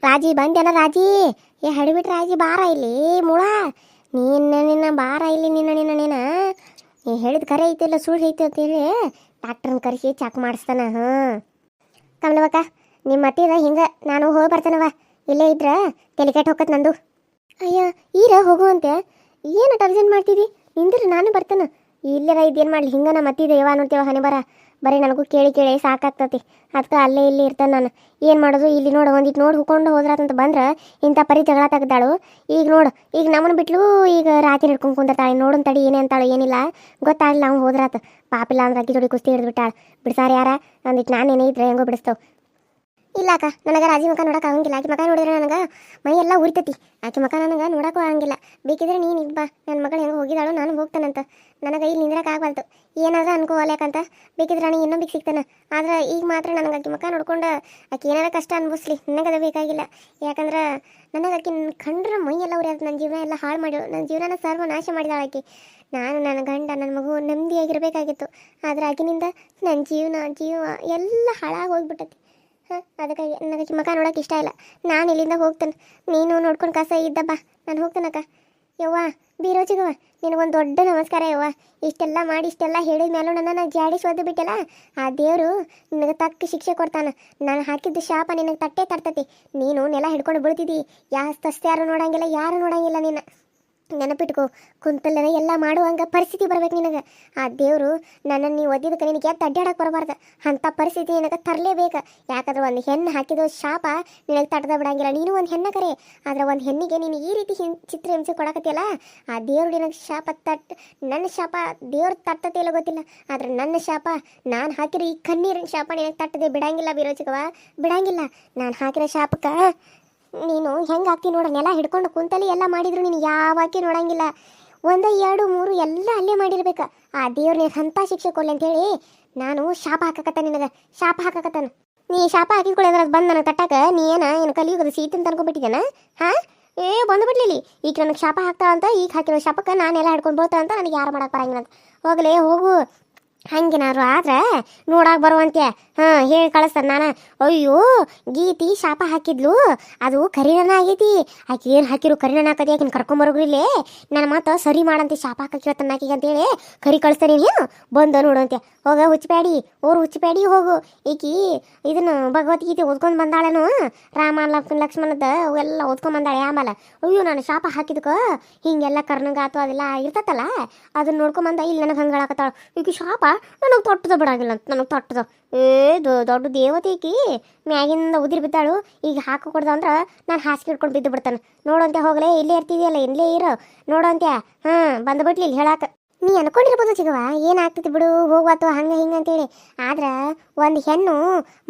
ರಾಜಿ ಬಂದೆಲ್ಲ ರಾಜಿ. ಏ ಹಡಿಬಿಟ್ರೆ ರಾಜಿ ಬಾರ ಇಲ್ಲಿ ಮುಳ. ನಿನ್ನ ಬಾರ ಇಲ್ಲಿ ನಿನ್ನ ಹೇಳಿದ ಕರೆ ಐತಿಲ್ಲ ಸುಳ್ಳು ಐತಿ ಅಂತೇಳಿ ಡಾಕ್ಟ್ರನ್ನ ಕರೆಸಿ ಚೆಕ್ ಮಾಡಿಸ್ತಾನ. ಹಾಂ ಕಮಲವಕ್ಕ, ನಿಮ್ಮ ಮತ್ತಿದ ಹಿಂಗೆ ನಾನು ಹೋಗಿ ಬರ್ತೇನವ. ಇಲ್ಲೇ ಇದ್ರ ತೆಲಿಕೆಟ್ ಹೋಗತ್ ನಂದು. ಅಯ್ಯ ಈರ ಹೋಗುವಂತೆ ಏನು ಅರ್ಜೆಂಟ್ ಮಾಡ್ತಿದ್ದಿ? ನಿಂದ್ರೆ ನಾನು ಬರ್ತೇನೆ. ಇಲ್ಲರ ಇದೇನು ಮಾಡಲಿ ಹಿಂಗೆ ನಾ ಮತ್ತಿದೆ ಯಾವ ನೋಡ್ತೇವ ಹನಿ ಬರೀ ನನಗೂ ಕೇಳಿ ಕೇಳಿ ಸಾಕಾಗ್ತತಿ. ಅದಕ್ಕೆ ಅಲ್ಲೇ ಇಲ್ಲಿ ಇರ್ತೇನೆ ನಾನು. ಏನು ಮಾಡೋದು ಇಲ್ಲಿ ನೋಡು, ಒಂದಿಟ್ಟು ನೋಡಿ ಹುಕೊಂಡು ಹೋದ್ರಾತಂತ ಬಂದ್ರೆ ಇಂಥ ಪರಿ ಜಗಳ ತೆಗ್ದಾಳು. ಈಗ ನೋಡು, ಈಗ ನಮ್ಮನ್ನು ಬಿಟ್ಲು, ಈಗ ರಾತ್ರಿ ಹಿಡ್ಕೊಂಡು ಕುಂದಿರ್ತಾಳೆ. ನೋಡೋನ್ ತಡಿ ಏನೇ ಅಂತಾಳು ಏನಿಲ್ಲ ಗೊತ್ತಾಗಲಿಲ್ಲ. ಅವ್ನು ಹೋದ್ರಾತ ಪಾಪಿಲ್ಲ ಅಂದ್ರೆ ಅಕ್ಕಿ ಜೋಡಿ ಕುಸ್ತಿ ಹಿಡಿದು ಬಿಟ್ಟಾಳ. ಬಿಡ್ಸಾರ ಯಾರ ಒಂದಿಟ್ಟು ನಾನು ಏನೇ ಇದ್ರೆ ಹೆಂಗೋ ಬಿಡಿಸ್ತೇವೆ. ಇಲ್ಲ ಅಕ್ಕ, ನನಗೆ ರಾಜಿ ಮಕ ನೋಡೋಕೆ ಆಗಂಗಿಲ್ಲ. ಆಕೆ ಮಕ ನೋಡಿದ್ರೆ ನನಗೆ ಮೈ ಎಲ್ಲ ಉರಿತತಿ. ಆಕೆ ಮಕ ನನಗೆ ನೋಡೋಕ್ಕೂ ಆಗಂಗಿಲ್ಲ. ಬೇಕಿದ್ರೆ ನೀನು ಬಾ, ನನ್ನ ಮಗಳು ಹೆಂಗೆ ಹೋಗಿದ್ದಾಳು ನಾನು ಹೋಗ್ತಾನಂತ. ನನಗೆ ಇಲ್ಲಿ ನಿಂದ್ರಕ್ಕೆ ಆಗಬಾರ್ದು. ಏನಾದ್ರೂ ಅನ್ಕೋಲ್ಯಾಕಂತ ಬೇಕಿದ್ರೆ ನನಗೆ ಇನ್ನೊಬ್ಬಿಗೆ ಸಿಗ್ತಾನೆ. ಆದ್ರೆ ಈಗ ಮಾತ್ರ ನನಗೆ ಆಕೆ ಮಕ ನೋಡ್ಕೊಂಡು ಆಕೆ ಏನಾರ ಕಷ್ಟ ಅನ್ಭವಿಸ್ಲಿ, ನನಗದು ಬೇಕಾಗಿಲ್ಲ. ಯಾಕಂದ್ರೆ ನನಗೆ ಆಕೆ ಕಂಡ್ರೆ ಮೈ ಎಲ್ಲ ಉರಿಯೋದು. ನನ್ನ ಜೀವನ ಎಲ್ಲ ಹಾಳು ಮಾಡಿ ನನ್ನ ಜೀವನನ ಸರ್ವನಾಶ ಮಾಡಿದಾಳೆ ಆಕೆ. ನಾನು ನನ್ನ ಗಂಡ ನನ್ನ ಮಗು ನೆಮ್ಮದಿಯಾಗಿರಬೇಕಾಗಿತ್ತು. ಆದರೆ ಆಕಿನಿಂದ ನನ್ನ ಜೀವ ಎಲ್ಲ ಹಾಳಾಗಿ ಹೋಗ್ಬಿಟ್ಟತಿ. ಹಾಂ ಅದಕ್ಕಾಗಿ ನನಗೆ ಮಕ ನೋಡೋಕೆ ಇಷ್ಟ ಇಲ್ಲ. ನಾನು ಇಲ್ಲಿಂದ ಹೋಗ್ತೇನೆ, ನೀನು ನೋಡ್ಕೊಂಡು ಕಸ ಇದ್ದ ಬಾ, ನಾನು ಹೋಗ್ತೇನಕ್ಕ. ಯವ್ವ ಬೀರೋಜಿಗವ್ವ, ನಿನಗೊಂದು ದೊಡ್ಡ ನಮಸ್ಕಾರ ಯವ್ವ. ಇಷ್ಟೆಲ್ಲ ಮಾಡಿ ಇಷ್ಟೆಲ್ಲ ಹೇಳಿದ ಮೇಲೂ ನನ್ನನ್ನು ಜಾಡಿಸಿ ಒದ್ದು ಬಿಟ್ಟಲ್ಲ. ಆ ದೇವರು ನಿನಗೆ ತಕ್ಕ ಶಿಕ್ಷೆ ಕೊಡ್ತಾನೆ. ನಾನು ಹಾಕಿದ್ದು ಶಾಪ ನಿನಗೆ ತಟ್ಟೆ ತರ್ತತಿ. ನೀನು ನೆಲ ಹಿಡ್ಕೊಂಡು ಬೀಳ್ತಿದ್ದಿ. ಯಾರು ನೋಡಂಗಿಲ್ಲ, ಯಾರು ನೋಡಂಗಿಲ್ಲ. ನಿನ್ನ ನೆನಪಿಟ್ಕೋ, ಕುಂತಲ್ಲನ ಎಲ್ಲ ಮಾಡುವಂಗೆ ಪರಿಸ್ಥಿತಿ ಬರ್ಬೇಕು ನಿನಗೆ. ಆ ದೇವರು ನನ್ನನ್ನು ನೀವು ಒದ್ದಿದ್ದಕ್ಕೆ ನಿನಗೆ ಎದ್ದು ಅಡ್ಡಾಡಕ್ಕೆ ಬರಬಾರ್ದು. ಅಂಥ ಪರಿಸ್ಥಿತಿ ನಿನಗೆ ತರಲೇಬೇಕು. ಯಾಕಂದ್ರೆ ಒಂದು ಹೆಣ್ಣು ಹಾಕಿದ ಶಾಪ ನಿನಗೆ ತಟ್ಟದ ಬಿಡಂಗಿಲ್ಲ. ನೀನು ಒಂದು ಹೆಣ್ಣ ಕರೆ, ಆದರೆ ಒಂದು ಹೆಣ್ಣಿಗೆ ನೀನು ಈ ರೀತಿ ಚಿತ್ರ ಹಿಂಸೆ ಕೊಡಕತ್ತಿಯಲ್ಲ, ಆ ದೇವ್ರು ನಿನಗೆ ಶಾಪ ನನ್ನ ಶಾಪ ದೇವ್ರು ತಟ್ಟತೆ ಇಲ್ಲ ಗೊತ್ತಿಲ್ಲ, ಆದರೆ ನನ್ನ ಶಾಪ ನಾನು ಹಾಕಿರೋ ಈ ಕಣ್ಣೀರಿನ ಶಾಪ ನಿನಗೆ ತಟ್ಟದೆ ಬಿಡಂಗಿಲ್ಲ ವಿರೋಚಿಕವ, ಬಿಡಂಗಿಲ್ಲ. ನಾನು ಹಾಕಿರೋ ಶಾಪಕ್ಕೆ ನೀನು ಹೆಂಗೆ ಆಗ್ತಿ ನೋಡು. ನೆಲ ಹಿಡ್ಕೊಂಡು ಕುಂತಲ್ಲಿ ಎಲ್ಲ ಮಾಡಿದ್ರು ನೀನು ಯಾವಾಕಿ ನೋಡಂಗಿಲ್ಲ. 1 2 3 ಎಲ್ಲ ಅಲ್ಲೇ ಮಾಡಿರ್ಬೇಕು. ಆ ದೇವ್ರ ನಿನಗೆ ಅಂಥ ಶಿಕ್ಷೆ ಕೊಡಲಿ ಅಂತೇಳಿ ನಾನು ಶಾಪ ಹಾಕಕತ್ತ, ನಿನಗೆ ಶಾಪ ಹಾಕಕತ್ತಾನ. ನೀ ಶಾಪ ಹಾಕಿಕೊಳ್ಳೋದ್ರ ಬಂದು ನನಗೆ ತಟ್ಟಾಕ ನೀ ಏನು ಕಲಿಯೋದು ಸೀತಂತ ಅನ್ಕೊಂಡ್ಬಿಟ್ಟಿದ್ದೇನ? ಹಾಂ ಬಂದುಬಿಡ್ಲಿ. ಈಗ ನನಗೆ ಶಾಪ ಹಾಕ್ತಾಳ ಅಂತ, ಈಗ ಹಾಕಿರೋ ಶಾಪಕ್ಕೆ ನಾನೆಲ್ಲ ಹಿಡ್ಕೊಂಡು ಬೋಳ್ತಾಳ ಅಂತ ನನಗೆ ಯಾರು ಮಾಡಕ್ಕೆ ಬರಂಗಿಲ್ಲ ಅಂತ. ಹೋಗಲೇ ಹೋಗು. ಹಂಗೇನಾದ್ರು ಆದ್ರೆ ನೋಡಾಕ ಬರುವಂತೆ ಹಾಂ ಹೇಳಿ ಕಳಿಸ್ತಾರೆ. ನಾನು ಅಯ್ಯೋ ಗೀತಿ ಶಾಪ ಹಾಕಿದ್ಲು, ಅದು ಕರಿನನ ಆಗೈತಿ. ಆಕೆ ಏನು ಹಾಕಿರು ಕರಿನನ ಹಾಕತಿ, ಆಕಿನ ಕರ್ಕೊಂಬರೋಗ್ರಿಲ್ಲೇ ನನ್ನ ಮಾತು ಸರಿ ಮಾಡಂತೆ. ಶಾಪ ಹಾಕಿವತ್ತನ್ನ ಆಕಿಗೆ ಅಂತೇಳಿ ಕರಿ ಕಳಿಸ್ತಾನೆ. ಏನು ಬಂದು ನೋಡುವಂತೆ. ಹೋಗ ಹುಚ್ಚಪ್ಯಾಡಿ, ಹುಚ್ಚಪ್ಯಾಡಿ ಹೋಗು. ಈಕಿ ಇದನ್ನು ಭಗವದ್ಗೀತೆ ಓದ್ಕೊಂಡು ಬಂದಾಳೇನು, ರಾಮ ಲಕ್ಷ್ಮಣದ ಅವೆಲ್ಲ ಓದ್ಕೊಂಡು ಬಂದಾಳೆ. ಆಮೇಲೆ ಅಯ್ಯೋ ನಾನು ಶಾಪ ಹಾಕಿದಕ್ಕೆ ಹಿಂಗೆಲ್ಲ ಕರ್ನಂಗಾತು ಅದೆಲ್ಲ ಇರ್ತತ್ತಲ್ಲ, ಅದನ್ನ ನೋಡ್ಕೊಂಬಂದ ಇಲ್ಲಿ ನನಗೆ ಹಂಗೆ ಹೇಳಕತ್ತಾಳ. ಈಕಿ ಶಾಪ ನನಗೆ ತೊಟ್ಟದ ಬಿಡಾಗಿಲ್ಲ ಅಂತ, ನನಗೆ ತೊಟ್ಟದ. ದೊಡ್ಡ ದೇವತೆ ಈಕಿ ಮ್ಯಾಗಿಂದ ಉದಿರಿ ಬಿದ್ದಾಳು. ಈಗ ಹಾಕಿ ಕೊಡ್ದ ಅಂದ್ರೆ ನಾನು ಹಾಸಿಗೆ ಹಿಡ್ಕೊಂಡು ಬಿದ್ದು ಬಿಡ್ತಾನೆ. ನೋಡೋಂತೆ ಹೋಗಲೇ ಇಲ್ಲೇ ಇರ್ತಿದೆಯಲ್ಲ, ಇಲ್ಲೇ ಇರೋ ನೋಡೋಂತೆ. ಹಾಂ ಬಂದುಬಿಟ್ಲಿ ಇಲ್ಲಿ ಹೇಳಾಕ. ನೀ ಅನ್ಕೊಂಡಿರ್ಬೋದು ಚಿಗವ ಏನಾಗ್ತೈತಿ ಬಿಡು ಹೋಗ್ವಾತು ಹಂಗೆ ಹಿಂಗೆ ಅಂತೇಳಿ. ಆದ್ರೆ ಒಂದು ಹೆಣ್ಣು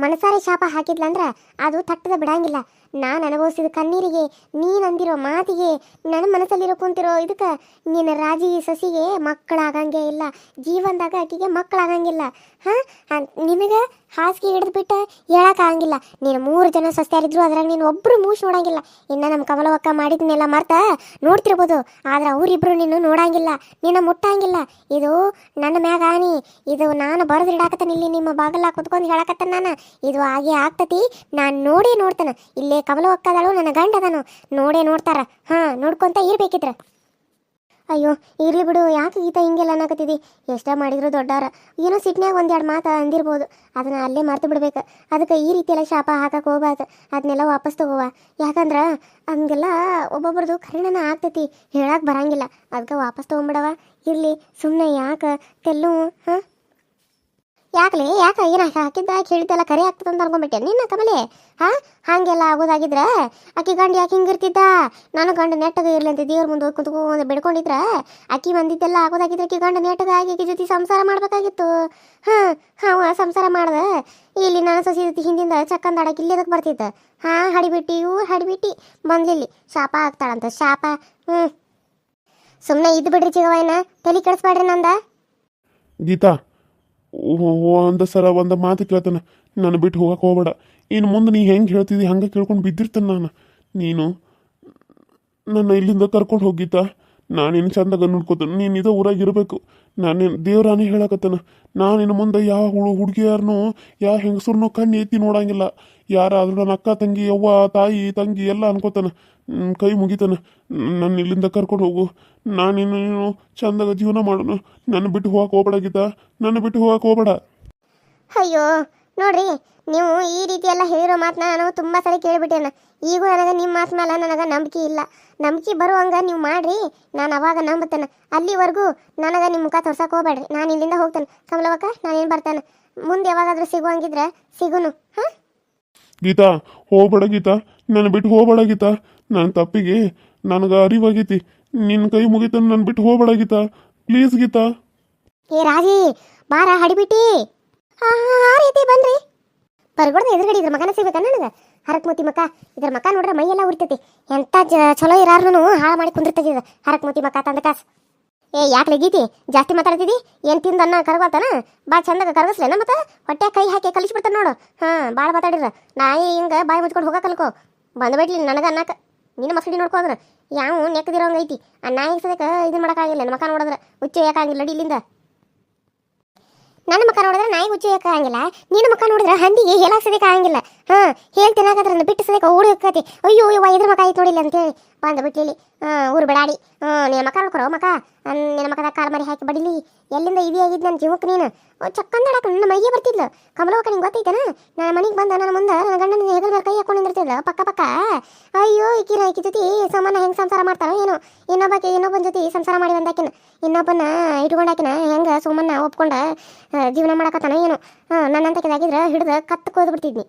ಮನಸಾರೆ ಶಾಪ ಹಾಕಿದ್ಲಂದ್ರೆ ಅದು ತಟ್ಟದ ಬಿಡಂಗಿಲ್ಲ. ನಾನು ಅನುಭವಿಸಿದ ಕಣ್ಣೀರಿಗೆ, ನೀನು ಅಂದಿರೋ ಮಾತಿಗೆ, ನನ್ನ ಮನಸ್ಸಲ್ಲಿರೋ ಕುಂತಿರೋ ಇದಕ್ಕೆ ನಿನ್ನ ರಾಜಿ ಸಸಿಗೆ ಮಕ್ಕಳಾಗಂಗೆ ಇಲ್ಲ. ಜೀವನದಾಗ ಆಕೆಗೆ ಮಕ್ಕಳಾಗಂಗಿಲ್ಲ. ಹಾಂ ನಿನಗೆ ಹಾಸಿಗೆ ಹಿಡಿದು ಬಿಟ್ಟು ಹೇಳೋಕ್ಕಾಗಂಗಿಲ್ಲ. ನೀನು 3 ಜನ ಸಸ್ಯಾರಿದ್ರು ಅದ್ರಾಗ ನೀನು ಒಬ್ಬರು ಮೂಸಿ ನೋಡಂಗಿಲ್ಲ. ಇನ್ನು ನಮ್ಮ ಕಮಲವಕ್ಕ ಮಾಡಿದ್ನೆಲ್ಲ ಮರ್ತ ನೋಡ್ತಿರ್ಬೋದು, ಆದ್ರೆ ಅವರಿಬ್ಬರು ನಿನ್ನ ನೋಡಂಗಿಲ್ಲ, ನಿನ್ನ ಮುಟ್ಟಂಗಿಲ್ಲ. ಇದು ನನ್ನ ಮ್ಯಾಗ ಆನಿ, ಇದು ನಾನು ಬರೆದಿಡಾಕತ್ತಾನೆ ಇಲ್ಲಿ ನಿಮ್ಮ ಬಾಗಲ ಕುತ್ಕೊಂಡು ಹೇಳಕತ್ತಾನ. ನಾನು ಇದು ಹಾಗೆ ಆಗ್ತತಿ, ನಾನು ನೋಡೇ ನೋಡ್ತಾನೆ. ಇಲ್ಲೇ ಕಮಲವಕ್ಕದಳು ನನ್ನ ಗಂಡದನು ನೋಡೇ ನೋಡ್ತಾರ. ಹಾಂ ನೋಡ್ಕೊತ ಇರ್ಬೇಕಿದ್ರ. ಅಯ್ಯೋ ಇರ್ಲಿ ಬಿಡು, ಯಾಕೆ ಗೀತ ಹಿಂಗೆಲ್ಲ ಅನ್ನಕತ್ತಿದ್ದಿ? ಎಷ್ಟ ಮಾಡಿದ್ರು ದೊಡ್ಡವ್ರ ಏನೋ ಸಿಟ್ನ್ಯಾಗ 1-2 ಮಾತು ಅಂದಿರ್ಬೋದು, ಅದನ್ನ ಅಲ್ಲೇ ಮರ್ತು ಬಿಡ್ಬೇಕು. ಅದಕ್ಕೆ ಈ ರೀತಿಯೆಲ್ಲ ಶಾಪ ಹಾಕಕ್ಕೆ ಹೋಗ್ಬಾರ್ದು, ಅದನ್ನೆಲ್ಲ ವಾಪಸ್ ತಗೋವ. ಯಾಕಂದ್ರೆ ಹಂಗೆಲ್ಲ ಒಬ್ಬೊಬ್ರದ್ದು ಕರಿಣನ ಆಗ್ತೈತಿ, ಹೇಳಕ್ಕೆ ಬರಂಗಿಲ್ಲ. ಅದಕ್ಕೆ ವಾಪಸ್ ತೊಗೊಂಬಿಡವ. ಇರಲಿ ಸುಮ್ಮನೆ ಯಾಕೆ ತೆಲ್ಲು. ಹಾಂ ಯಾಕೆ ಏನು ಹಾಕಿದ್ದ ಹೇಳಿದ್ದೆಲ್ಲ ಕರೆ ಆಗ್ತದೆ ಅಂತ ಅನ್ಕೊಂಡ್ಬಿಟ್ಟೆ ನಿನ್ನ ಕಮಲೆ? ಹಾಂ ಹಾಗೆಲ್ಲ ಆಗೋದಾಗಿದ್ರೆ ಆಕಿ ಗಂಡು ಯಾಕೆ ಹಿಂಗಿರ್ತಿದ್ದ? ನಾನು ಗಂಡು ನೆಟ್ಟಗೆ ಇರಲಿ ಅಂತ ದೇವ್ರ ಮುಂದೆ ಕುಂತ್ಕೊಂಡು ಬೆಡ್ಕೊಂಡಿದ್ರೆ ಆಕಿ ಬಂದಿದ್ದೆಲ್ಲ ಆಗೋದಾಗಿದ್ರೆ ಆಕಿ ಗಂಡು ನೆಟ್ಟಗೆ ಆಗಿ ಆಕಿ ಜೊತೆ ಸಂಸಾರ ಮಾಡಬೇಕಾಗಿತ್ತು. ಹಾಂ ಸಂಸಾರ ಮಾಡ್ದೆ ಇಲ್ಲಿ ನಾನು ಸೊಸಿ ಜೊತೆ ಹಿಂದಿಂದ ಚಕ್ಕಂದಾಡಕ್ಕೆ ಇಲ್ಲಿ ಅದಕ್ಕೆ ಬರ್ತಿದ್ದ. ಹಾಂ ಹಡಿಬಿಟ್ಟು ಬಂದ್ಲಿಲ್ಲಿ ಶಾಪ ಆಗ್ತಾಳಂತ ಶಾಪ. ಸುಮ್ಮನೆ ಇದ್ದು ಬಿಡ್ರಿ ಚಿಗವಯ್ಯನ, ತಲೆ ಕೆಡಿಸ್ಬೇಡ್ರಿ ನಂದ. ಗೀತಾ ಒಂದು ಮಾತು ಕೇಳ್ತಾನೆ, ನಾನು ಬಿಟ್ಟು ಹೋಗಕ್ಕೆ ಹೋಗ್ಬೇಡ. ಇನ್ನು ಮುಂದೆ ನೀ ಹೆಂಗೆ ಹೇಳ್ತಿದ್ದಿ ಹಂಗೆ ಕೇಳ್ಕೊಂಡು ಬಿದ್ದಿರ್ತಾನೆ ನಾನು. ನೀನು ನನ್ನ ಇಲ್ಲಿಂದ ಕರ್ಕೊಂಡು ಹೋಗಿತ್ತಾ, ನಾನಿನ್ನು ಚಂದಾಗ ನೋಡ್ಕೋತಾನೆ. ನೀನು ಇದೇ ಊರಾಗ ಇರಬೇಕು. ನಾನೇನು ದೇವ್ರಾನೇ ಹೇಳಕತ್ತಾನ, ನಾನು ಇನ್ನು ಮುಂದೆ ಯಾವ ಹುಡುಗಿಯಾರನ್ನೂ ಯಾವ ಹೆಂಗಸರನ್ನೂ ಕಣ್ಣು ಎತ್ತಿ ನೋಡಂಗಿಲ್ಲ. ಯಾರಾದ್ರೂ ನನ್ನ ಅಕ್ಕ ತಂಗಿ ಅವ್ವ ತಾಯಿ ತಂಗಿ ಎಲ್ಲ ಅನ್ಕೋತಾನ, ಕೈ ಮುಗಿತಾನ. ನನ್ನ ಇಲ್ಲಿಂದ ಕರ್ಕೊಂಡು ಹೋಗು, ನಾನಿನ್ನು ಚಂದಾಗ ಜೀವನ ಮಾಡೋಣ. ನನ್ನ ಬಿಟ್ಟು ಹೋಗಕ್ಕೆ ಹೋಗ್ಬೇಡ ಗೀತಾ, ನನ್ನ ಬಿಟ್ಟು ಹೋಗಕ್ಕೆ ಹೋಗ್ಬೇಡ. ಅಯ್ಯೋ ನೋಡ್ರಿ, ನೀವು ಈ ರೀತಿ ಎಲ್ಲ ಹೇಳಿರೋ ಮಾತನ್ನ ನಾನು ತುಂಬ ಸರಿ ಕೇಳಿಬಿಟ್ಟೇನ. ಈಗೂ ನನಗೆ ನಿಮ್ಮ ಮಾತು ಮೇಲೆ ನನಗೆ ನಂಬಿಕೆ ಇಲ್ಲ. ನಂಬಿಕೆ ಬರುವಂಗ ನೀವು ಮಾಡ್ರಿ, ನಾನು ಅವಾಗ ನಂಬುತ್ತೇನೆ. ಅಲ್ಲಿವರೆಗೂ ನನಗೆ ನಿಮ್ಮ ಮುಖ ತೋರ್ಸಕ್ಕೆ ಹೋಗ್ಬೇಡ್ರಿ. ನಾನು ಇಲ್ಲಿಂದ ಹೋಗ್ತೇನೆ. ಕಮಲವಕ್ಕ, ನಾನೇನು ಬರ್ತೇನೆ. ಮುಂದೆ ಯಾವಾಗಾದ್ರೂ ಸಿಗುವಂಗಿದ್ರೆ ಸಿಗುನು. ಹಾಂ ಗೀತಾ ಹೋಗ್ಬೇಡ ಗೀತಾ, ನನ್ನ ಬಿಟ್ಟು ಹೋಗ್ಬೇಡ ಗೀತಾ. ನನ್ನ ತಪ್ಪಿಗೆ ನನಗೆ ಅರಿವಾಗೈತಿ. ನಿನ್ನ ಕೈ ಮುಗಿತಾನ, ನನ್ನ ಬಿಟ್ಟು ಹೋಗ್ಬೇಡ ಗೀತಾ, ಪ್ಲೀಸ್ ಗೀತಾ. ಏ ರಾಜಿ, ಬಾರ ಹಡಿಬಿಟ್ಟಿ. ಆ ರೀತಿ ಬನ್ರಿ. ಬರ್ಗೊಡ್ದು ಎದುರುಗಡೆ ಇದ್ರ ಮಗನ ಸಿಗ್ಬೇಕ ನನಗೆ. ಹರಕ್ಮೂತಿ ಮಕ್ಕ, ಇದ್ರ ಮಕ್ಕ ನೋಡ್ರೆ ಮೈಯೆಲ್ಲ ಉರಿತೈತಿ. ಎಂಥ ಚಲೋ ಇರಾರ್ನು ಹಾಳು ಮಾಡಿ ಕುಂದಿರ್ತೈತಿ ಇದು ಹರಕ್ಮೂತಿ ಮಕ್ಕ ತಂದ ಕಾಸು. ಏ ಯಾಕೆ ಗೀತಿ ಜಾಸ್ತಿ ಮಾತಾಡ್ತಿದ್ದಿ? ಏನು ತಿಂದು ಅನ್ನ ಕರಗೋತಾನ? ಭಾಳ ಚಂದಾಗ ಕರಗಿಸ್ಲೇನ ಮತ್ತೆ ಹೊಟ್ಟೆ ಕೈ ಹಾಕಿ ಕಲಿಸ್ಬಿಡ್ತಾನೆ ನೋಡು. ಹಾಂ, ಭಾಳ ಮಾತಾಡಿರ ನಾಯಿ ಹಿಂಗೆ ಬಾಯಿ ಮುಚ್ಕೊಂಡು ಹೋಗ ಕಲ್ಕೋ. ಬಂದ್ಬಿಡ್ಲಿ ನನಗೆ ಅನ್ನಕ್ಕೆ. ನಿನ್ನ ಮಸಡಿ ನೋಡ್ಕೋದ್ರ ಯಾವ ನೆಕ್ಕದಿರೋಂಗೆ ಐತಿ. ಆ ನಾಯಿಗೆ ಸದಕ್ಕೆ ಇದು ಮಾಡೋಕ್ಕಾಗಿಲ್ಲ. ನನ್ನ ಮಕ್ಕ ನೋಡಿದ್ರೆ ಹುಚ್ಚು ಯಾಕಾಗಿಲ್ಲ ನಡಿ ಇಲ್ಲಿಂದ. ನನ್ನ ಮಕ್ಕ ನೋಡಿದ್ರೆ ನಾಯಿ ಹುಚ್ಚು ಯಾಕಾಗಿಲ್ಲ, ನಿನ್ನ ಮಕ್ಕ ನೋಡಿದ್ರೆ ಹಂದಿಗೆ ಹೇಳಾಕ್ಸೋದಕ್ಕೆ ಆಗಂಗಿಲ್ಲ. ಹಾಂ, ಹೇಳ್ತಿನಾಗದ್ರನ್ನ ಬಿಟ್ಟು ಸದಕ್ಕೆ ಓಡಿ ಹೋಗ್ತೈತಿ. ಅಯ್ಯೋ ಇವ ಇದ್ರ ಮಕ್ಕ ಆಯ್ತು ನೋಡಿಲ್ಲ ಅಂತೇಳಿ ಬಂದು ಬಿಟ್ಲಿ. ಊರು ಬಿಡಾಡಿ. ನಿನ್ನ ಮಕ್ಕ ನೋಡ್ಕೊರೋ ಮಕ್ಕ, ನಿನ್ನ ಮಕ್ಕದ ಕಾಲು ಮರಿ ಹಾಕಿ ಬಡಿಲಿ. ಎಲ್ಲಿಂದ ಇದೇ ಆಗಿದ್ದು ನನ್ನ ಜೀವಕ್ಕೆ ನೀನು ಚಕ್ಕಂದಾಡಕ್ಕೆ ನನ್ನ ಮೈಗೆ ಬರ್ತಿದ್ಲು. ಕಮಲವಕ್ಕ ನಿಂಗೆ ಗೊತ್ತೈತೇನ? ನನ್ನ ಮನೆಗೆ ಬಂದ ನನ್ನ ಮುಂದೆ ನನ್ನ ಗಂಡನ ಹೆಗಲ ಮೇಲೆ ಕೈ ಹಾಕೊಂಡು ನಿಂದಿರ್ತಿದ್ಲು ಪಕ್ಕ ಪಕ್ಕ. ಅಯ್ಯೋ ಈಕಿ ಜೊತೆ ಸಮಾನ ಹೆಂಗೆ ಸಂಸಾರ ಮಾಡ್ತಾರೋ ಏನೋ. ಇನ್ನೊಬ್ಬನ ಜೊತೆ ಸಂಸಾರ ಮಾಡಿ ಬಂದಾಕಿನ ಇನ್ನೊಬ್ಬನ ಇಟ್ಕೊಂಡಾಕಿನ ಹೆಂಗೆ ಸೋಮನ್ನ ಒಪ್ಕೊಂಡ ಜೀವನ ಮಾಡಕತ್ತಾನ ಏನೋ. ನನ್ನಂತಕ್ಕಿದಾಗಿದ್ರೆ ಹಿಡಿದು ಕತ್ತು ಕೊಯ್ದು ಬಿಡ್ತಿದ್ನಿ.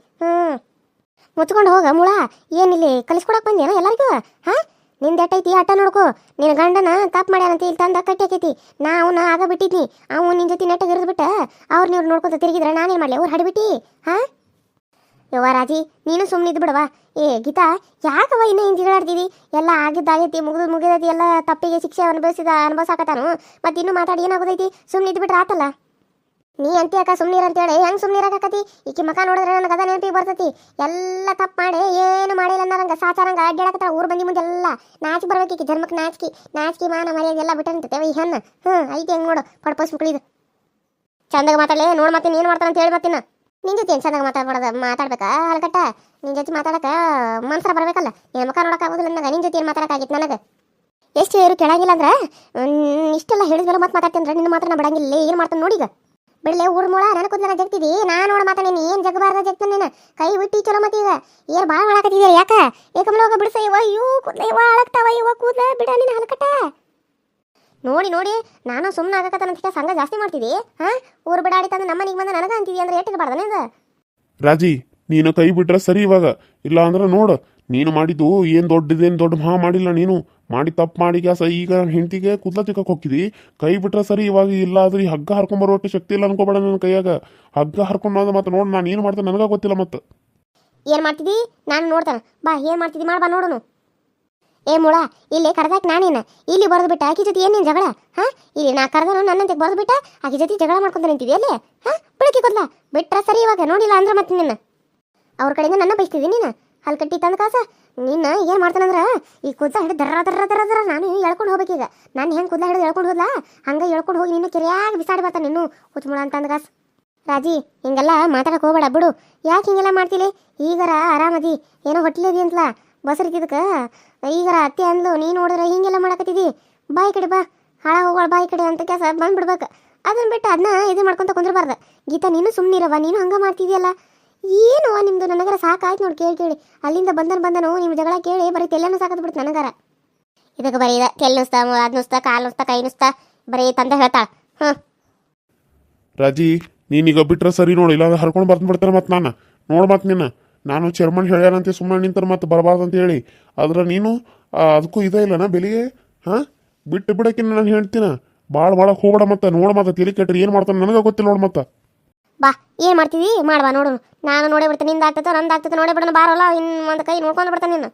ಮುಚ್ಕೊಂಡು ಹೋಗ ಮುಳ. ಏನಿಲ್ಲಿ ಕಲಿಸ್ಕೊಡಕ್ಕೆ ಬಂದೇನೋ ಎಲ್ಲರಿಗೂ? ಹಾಂ, ನಿಂದ ಎಟ್ಟೈತಿ ಅಟ್ಟ ನೋಡ್ಕೊ. ನಿನ್ನ ಗಂಡನ ತಪ್ಪು ಮಾಡ್ಯಾನಂತ ಇಲ್ಲಿ ತಂದ ಕಟ್ಟಿ ಹಾಕೈತಿ. ಅವನ್ನ ಆಗ ಬಿಟ್ಟಿದ್ನಿ. ಅವ್ನು ನಿನ್ನ ಜೊತೆ ನೆಟ್ಟಾಗ ಇರಿದ್ಬಿಟ್ಟ ಅವ್ರು ನೋಡ್ಕೊತ ತಿರುಗಿದ್ರೆ ನಾನೇನು ಮಾಡಲಿ? ಅವ್ರು ಹಡಿಬಿಟ್ಟು. ಹಾಂ ಯವ್ವ ರಾಜಿ, ನೀನು ಸುಮ್ಮನಿದ್ದು ಬಿಡವಾ. ಏ ಗೀತಾ, ಯಾಕವ ಇನ್ನೂ ಹಿಂಗೆ ಜಿಗಳಾಡ್ತೀವಿ? ಎಲ್ಲ ಆಗಿದ್ದಾಗೈತಿ, ಮುಗಿದೈತಿ. ಎಲ್ಲ ತಪ್ಪಿಗೆ ಶಿಕ್ಷೆ ಅನುಭವಿಸಾಕತ್ತಾನು. ಮತ್ತೆ ಇನ್ನೂ ಮಾತಾಡಿ ಏನಾಗೋದೈತಿ? ಸುಮ್ಮನಿದ್ದು ಬಿಟ್ರೆ ಆತಲ್ಲ. ನೀ ಅಂತೀಯಕ್ಕ ಸುಮ್ಮನೀರು ಅಂತೇಳಿ ಹೆಂಗೆ ಸುಮ್ಮನಿರಾಕತಿ? ಈಕಿ ಮಕ್ಕ ನೋಡಿದ್ರೆ ನನಗೆ ಅದ ನೆನಪಿಗೆ ಬರ್ತೈತಿ. ಎಲ್ಲ ತಪ್ಪು ಮಾಡಿ ಏನು ಮಾಡಿಲ್ಲ ಅನ್ನೋರಂಗೆ ಸಾಚಾರಂಗೆ ಅಡ್ಡಾಡಕತ್ತಾರ ಊರು ಮಂದಿ ಮುಂದೆಲ್ಲ. ನಾಚಿಕೆ ಬರ್ಬೇಕು ಈಕಿ ಜನ್ಮಕ್ಕೆ. ನಾಚಿಕೆ ಮಾನ ಮರ್ಯಾದೆ ಎಲ್ಲ ಬಿಟ್ಟಂತೇವೆ ಈ ಹೆಣ್ಣು. ಐತಿ ಹೆಂಗೆ ನೋಡು ಪಡ್ಪೋಸ್ ಮುಕ್ಳಿದು. ಚಂದಾಗ ಮಾತಾಡಲೇ ನೋಡಿ. ಮತ್ತೆ ನೀನು ಮಾಡ್ತಾನೆ ಅಂತ ಹೇಳಿ ಬರ್ತೀನಿ. ನಿನ್ನ ಜೊತೆ ಏನು ಚಂದಾಗ ಮಾತಾಡ್ಬೇಕಾ ಹಲ್ಕಟ್ಟ? ನಿನ್ನ ಜೊತೆ ಮಾತಾಡಕ್ಕೆ ಮನ್ಸರ ಬರಬೇಕಲ್ಲ. ನಿನ್ನ ಮಕ್ಕ ನೋಡೋಕ್ಕಾಗೋದಿಲ್ಲ ನನಗೆ. ನಿನ್ನ ಜೊತೆ ಏನು ಮಾತಾಡೋಕ್ಕಾಗಿತ್ತು ನನಗೆ? ಎಷ್ಟು ಇವರು ಕೆಳಂಗಿಲ್ಲ ಅಂದ್ರೆ ಇಷ್ಟೆಲ್ಲ ಹೇಳಿದ್ಮೇಲೆ ಮತ್ತೆ ಮಾತಾಡ್ತೀನಿ ಅಂದ್ರೆ ನಿನ್ನ ಮಾತ್ರ ಬಿಡಂಗಿಲ್ಲ. ಏನು ಮಾಡ್ತಾನೆ ನೋಡೀಗ. ಬಿಡಲೆ ಊರ್ ಮೂಳ ನನಗೆ ಕೂದಲ ಜಗ್ತಿದಿ. ನಾನು ನೋಡ ಮಾತಾಡಿ ಏನು ಜಗಬಾರ್ದ ಜಗ್ತಾನೆ ನೀನು. ಕೈ ಬಿಟ್ಟು ಚಲೋ ಮತ್ತೆ ಈಗ ಏನು ಭಾಳ ಮಾಡಾಕತ್ತಿದ್ದೀರಿ ಯಾಕ? ಏಕಂಬಲೋಗ ಬಿಡಿಸ ಇವ. ಇವು ಕೂದಲ ಇವ ಅಳಗ್ತಾವ. ಇವ ಕೂದಲ ಬಿಡ ನೀನು ಹಲ್ಕಟ್ಟ. ನೋಡಿ ನಾನು ಸುಮ್ಮನೆ ಆಗಕತ್ತಾನಂತ ಸಂಘ ಜಾಸ್ತಿ ಮಾಡ್ತಿದ್ದಿ. ಹಾಂ, ಊರು ಬಿಡಾಡಿ ತಂದು ನಮ್ಮ ಮನೆಗೆ ಬಂದು ನನಗೆ ಅಂತಿದ್ದಿ ಅಂದ್ರೆ ಎಟ್ಟಿರಬಾರ್ದನೇ ಅದು? ರಾಜಿ, ನೀನು ಕೈ ಬಿಟ್ರೆ ಸರಿ ಇವಾಗ. ಇಲ್ಲ ಅಂದ್ರೆ ನೋಡು, ನೀನು ಮಾಡಿದ್ದು ಏನು ದೊಡ್ಡ ಮಹಾ ಮಾಡಿಲ್ಲ. ನೀನು ಮಾಡಿ ತಪ್ಪು ಮಾಡಿ ಗ್ಯಾಸ ಈಗ ನನ್ನ ಹೆಂಡತಿಗೆ ಕೂದಲ ತಿಕ್ಕಕ್ಕೆ ಹೋಗ್ತಿದ್ದಿ. ಕೈ ಬಿಟ್ರೆ ಸರಿ ಇವಾಗ. ಇಲ್ಲ ಆದ್ರೆ ಈ ಹಗ್ಗ ಹರ್ಕೊಂಬರೋಟ್ಟು ಶಕ್ತಿ ಇಲ್ಲ ಅನ್ಕೋಬೇಡ ನನ್ನ ಕೈಯಾಗ. ಹಗ್ಗ ಹರ್ಕೊಂಡು ಮತ್ತೆ ನೋಡು ನಾನು ಏನು ಮಾಡ್ತೇನೆ ನನಗೆ ಗೊತ್ತಿಲ್ಲ. ಮತ್ತೆ ಏನು ಮಾಡ್ತಿದ್ದಿ? ನಾನು ನೋಡ್ತಾನೆ ಬಾ. ಏನು ಮಾಡ್ತಿದ್ದಿ ಮಾಡಿ ಬಾ ನೋಡೋನು. ಏ ಮುಳ, ಇಲ್ಲಿ ಕರೆದಾಕಿ ನಾನೇನು ಇಲ್ಲಿ ಬರೆದು ಬಿಟ್ಟ ಆಕಿ ಜೊತೆ ಏನೇನು ಜಗಳ? ಹಾಂ, ಇಲ್ಲಿ ನಾ ಕರೆದನು ನನ್ನಂತೆ ಬರೆದು ಬಿಟ್ಟ ಆಕಿ ಜೊತೆ ಜಗಳ ಮಾಡ್ಕೊಂತ ನಿಂತಿದ್ದಿ ಅಲ್ಲೇ. ಹಾಂ, ಬಿಡಕಿ ಕೂದಲ ಬಿಟ್ರೆ ಸರಿ ಇವಾಗ. ನೋಡಿಲ್ಲ ಅಂದ್ರೆ ಮತ್ತೆ ನಿನ್ನ ಅವ್ರ ಕಡೆಯಿಂದ ನನ್ನ ಬೈಸ್ತಿದ್ದಿ ನೀನು. ಹಲ್ಕಟ್ಟಿ ತಂದ ಕಾಸ ನಿನ್ನ ಏನು ಮಾಡ್ತಾನಂದ್ರೆ ಈ ಕೂದಲ ಹಿಡಿದು ದರ ನಾನು ಎಳ್ಕೊಂಡು ಹೋಗ್ಬೇಕೀಗ. ನಾನು ಹೆಂಗೆ ಕೂದಲ ಹಿಡಿದು ಎಳ್ಕೊಂಡು ಹೋದ್ಲಾ ಹಂಗೆ ಎಳ್ಕೊಂಡು ಹೋಗಿ ನಿನ್ನ ಕೆರೆಯಾಗಿ ಬಿಸಾಡಿ ಬರ್ತಾನೆ ನೀನು ಹುಚ್ಚುಮುಳ ಅಂತಂದ ಕಾಸ. ರಾಜಿ, ಹಿಂಗೆಲ್ಲ ಮಾತಾಡಕ್ಕೆ ಹೋಗ್ಬೇಡ ಬಿಡು. ಯಾಕೆ ಹಿಂಗೆಲ್ಲ ಮಾಡ್ತೀಲಿ? ಈಗರ ಆರಾಮದಿ ಏನೋ ಹೊಟ್ಲಿದಿ ಅಂತಲ ಬಸರಿಕಿದಕ್ಕೆ ಈಗರ ಅತ್ತೆ ಅಂದ್ಲು. ನೀನು ನೋಡಿದ್ರೆ ಹಿಂಗೆಲ್ಲ ಮಾಡಕತ್ತಿದ್ದಿ. ಬಾಯಿ ಕಡೆ ಬಾ, ಹಾಳ ಹೋಗೋಳ ಬಾಯಿ ಕಡೆ ಅಂತ ಕೆಲಸ ಬಂದ್ಬಿಡ್ಬೇಕು. ಅದನ್ನ ಬಿಟ್ಟು ಅದನ್ನ ಇದು ಮಾಡ್ಕೊತ ಕುಂದ್ರಬಾರ್ದು. ಗೀತಾ, ನೀನು ಸುಮ್ಮನಿರವ. ನೀನು ಹಂಗೆ ಮಾಡ್ತಿದ್ಯಲ್ಲ. ಏನು ನಿಮ್ದು ನನಗರ ಸಾಕಾಯ್ತು ನೋಡಿ ಕೇಳಿ. ಅಲ್ಲಿಂದ ಬಂದನು ನಿಮ್ಮ ಜಗಳ ಕೇಳಿ ಬರೀ ತೆಲ್ಲನೂ ಸಾಕದ್ ಬಿಡ್ತು ನನಗರ. ಇದಕ್ಕೆ ಬರೀ ತೆಲ್ ನುಸ್ತಾ, ಅದು ನುಸ್ತಾ, ಕಾಲು ನುಸ್ತಾ, ಕೈ ನುಸ್ತಾ ಬರೀ ತಂದೆ ಹೇಳ್ತಾಳ. ರಾಜಿ, ನೀನೀಗ ಬಿಟ್ರೆ ಸರಿ ನೋಡಿ. ಇಲ್ಲ ಹರ್ಕೊಂಡು ಬರ್ದ್ಬಿಡ್ತಾರೆ ಮತ್ತೆ ನಾನು ನೋಡು. ಮತ್ತೆ ನಾನು ಚೇರ್ಮನ್ ಹೇಳ್ಯಾರಂತೆ ಸುಮ್ಮನೆ ನಿಂತಾರೆ ಮತ್ತೆ ಬರಬಾರ್ದು ಅಂತ ಹೇಳಿ. ಆದ್ರೆ ನೀನು ಅದಕ್ಕೂ ಇದೇ ಇಲ್ಲನಾ ಬೆಲಿಗೆ? ಹಾಂ, ಬಿಟ್ಟು ಬಿಡೋಕಿನ್ನ ನಾನು ಹೇಳ್ತೀನ. ಭಾಳ ಹೋಗ್ಬೇಡ. ಮತ್ತೆ ನೋಡು ಮತ್ತೆ ತಿಳಿ ಕೆಟ್ರಿ ಏನು ಮಾಡ್ತಾನೆ ನನಗೆ ಗೊತ್ತಿಲ್ಲ ನೋಡು. ಮತ್ತೆ ಬಾ, ಏನು ಮಾಡ್ತೀವಿ ಮಾಡ್ಬಾ ನೋಡು. ನಾನು ನೋಡೇ ಬಿಡ್ತೇನೆ. ನಿಂದು ಆಗ್ತೈತೋ ನಂದು ಆಗ್ತೈತೋ ನೋಡೇ ಬಿಡೋಣ. ಬಾರಲ್ಲ ಇನ್ನು ಒಂದು ಕೈ ನೋಡ್ಕೊಂಡು ಬಿಡ್ತಾನೆ ನೀನು.